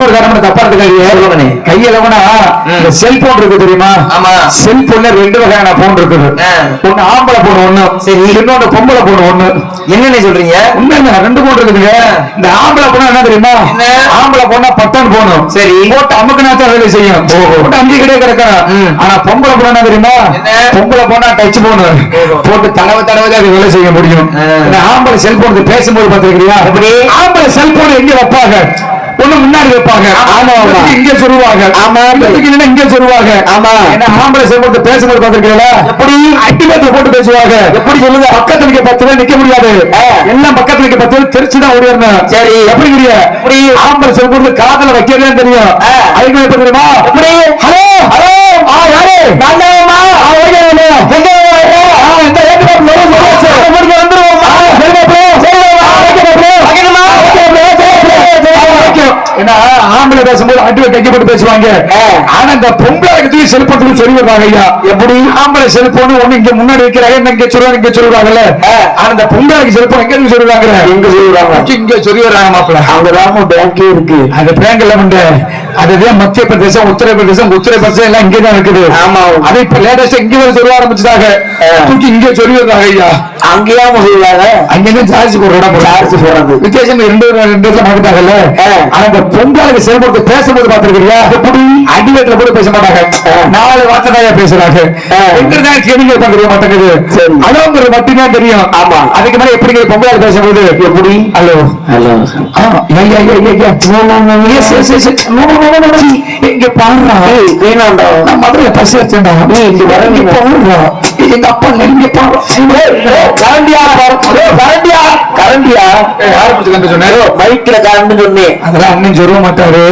இன்னொரு காரணம் தப்பா இருக்கு. கையிலவனா செல்போன் இருக்கு தெரியுமா? செல்போன்ல 2 வகையான போன் இருக்குது. ஒண்ணு ஆம்பளை போன் ஒண்ணு, சரி, இன்னொன்னு பொம்பளை போன் ஒண்ணு. என்னன்னு சொல்றீங்க? உண்மைங்க 2 போன் இருக்குதுங்க. இந்த ஆம்பளை போனா என்ன தெரியுமா? ஆம்பளை போனா பட்டன் போனும், சரி, போட்டு அமுக்குனாத்தான் வேலை செய்யும், போட்டு அங்கே கிடையாது கிடக்கும். ஆனா பொம்பளை போனா என்ன தெரியுமா? பொம்பளை போனா டச் போனு போட்டு தடவை அது வேலை செய்ய முடியும். ஆம்பளை செல்போன் பேசும்போது பாத்துருக்கியா? ஆம்பளை செல்போன் எங்க வைப்பாங்க? ஒண்ணு முன்னாடி வைப்பாங்க, இங்க சொல்லுவாங்க, இங்க சொல்லுவாங்க. ஆம்பளை செல்போன் பேசும்போது பாத்துருக்கீங்களா? எப்படி அட்டிமேட்டில் போட்டு பேசுவாங்க. எப்படி சொல்லுங்க? பக்கத்துல நிக்க 10 பேர் நிக்க முடியாது, எல்லாம் பக்கத்துல நிக்க 10 பேர் தெரிச்சுதான் ஓடிடணும். சரி, எப்படி இப்படி ஆம்பளை செல்போன் காதல வைக்கிறதே தெரியும். அதுக்கு எப்படி தெரியுமா? எப்படி ஹலோ ஹலோ யாரு நல்லவமா ஆம்பளை பேசும்போது அடிவை கைக்கப்பட்டு பேசுவாங்க. ஆனா இந்த பொம்பளை செல்போன் சொல்லி வருவாங்க. ஐயா எப்படி ஆம்பளை செல்போன் ஒண்ணு இங்க முன்னாடி வைக்கிறாங்க, இங்க சொல்லுவாங்க, இங்க சொல்லுவாங்கல்ல. ஆனா இந்த பொம்பளைக்கு செல்போன் எங்க சொல்லுவாங்க? எங்க சொல்லுவாங்க? இங்க சொல்லி வர்றாங்க மாப்பிள்ள. அவங்க ராம பேங்கே இருக்கு. அந்த பேங்க் எல்லாம் உண்டு. அதுதான் மத்திய பிரதேசம், உத்தரப்பிரதேசம், உத்தரப்பிரதேசம் எல்லாம் இங்கதான் இருக்குது. ஆமா, அது இப்ப லேட்டஸ்டா இங்க சொல்ல ஆரம்பிச்சுட்டாங்க. தூக்கி இங்க சொல்லி வர்றாங்க. ஐயா அங்கேயா சொல்லுவாங்க? அங்கேயும் சார்ஜ் போடுறோம், சார்ஜ் போடுறது வித்தியாசம் 2 மாட்டாங்கல்ல. ஆனா இந்த பொங்கலுக்கு செயல்படுத்த பேசும்போது பாத்துருக்கியா? எப்படி அடிவேட்ல கூட பேச மாட்டாங்க, 4 வார்த்தை தான் பேசுறாங்க. எங்கதான் கேள்வி பண்றது மாட்டேங்குது, அலோங்கிறது மட்டும்தான் தெரியும். ஆமா, அதுக்கு மேல எப்படி பொங்கல் பேசும்போது எப்படி ஹலோ ஹலோ இங்க பாடுறா, நான் மதுரை பஸ் வச்சேன்டா, இங்க வர எங்க அப்பா நெருங்கி கரண்டியா கரண்டியா கரண்டியா யாரு சொன்னாரு? பைக்ல கரண்ட் சொன்னேன். அதெல்லாம் அண்ணன் சொல்ல மாட்டாரு.